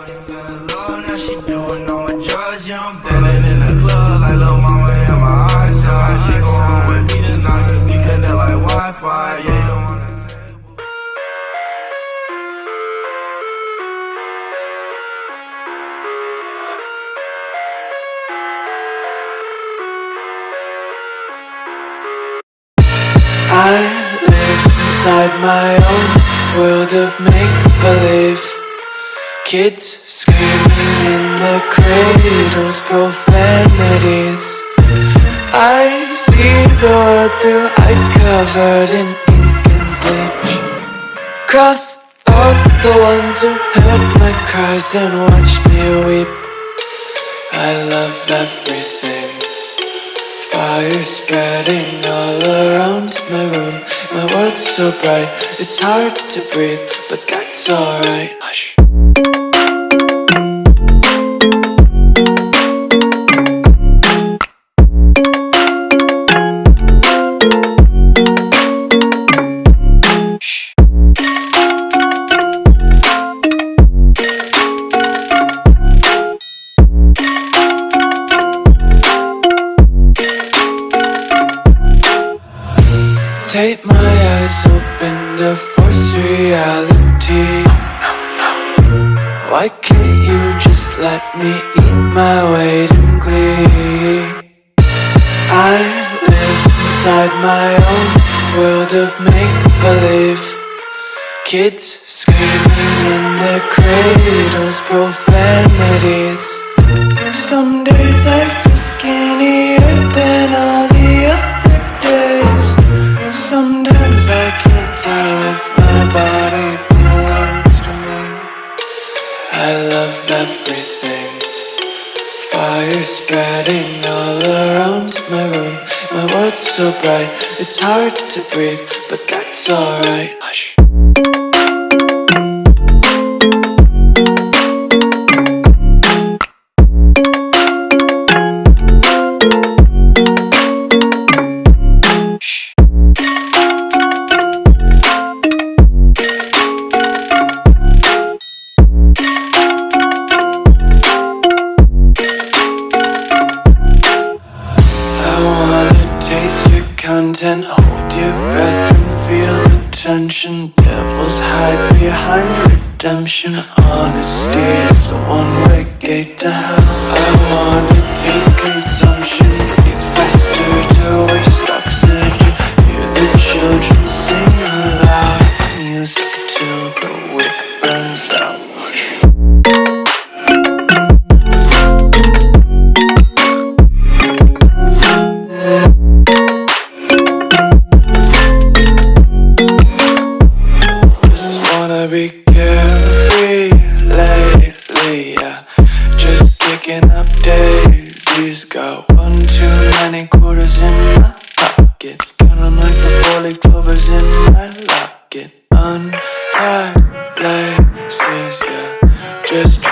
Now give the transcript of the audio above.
Shorty fell in love, now she doing all my drugs, young baby. And in the club, like lil' mama in my eyesight. She go home with me tonight, we connect like Wi-Fi, yeah, you on the table. I live inside my own world of make-believe. Kids screaming in the cradles, profanities. I see the world through ice covered in ink and bleach. Cross out the ones who heard my cries and watched me weep. I love everything. Fire spreading all around my room. My world's so bright, it's hard to breathe, but that's alright. Hush. Tape my eyes open to force reality. Why can't you just let me eat my weight in glee? I live inside my own world of make-believe. Kids screaming in their cradles, profanities. Some days I feel skinnier than all the other days. Sometimes I can't tell if my body belongs to me. I love everything. Fire spreading all around my room. My world's so bright, it's hard to breathe, but that's alright. Hush. Content, hold your breath and feel the tension. Devils hide behind redemption. Honesty is a one-way gate to hell. I wanna taste consumption. Breathe faster to waste oxygen. Hear the children sing aloud. It's music till the wick burns out. Be carefree lately, yeah. Just picking up daisies. Got one too many quarters in my pockets. Counting like the 4-leaf clovers in my locket. Untied laces, yeah. Just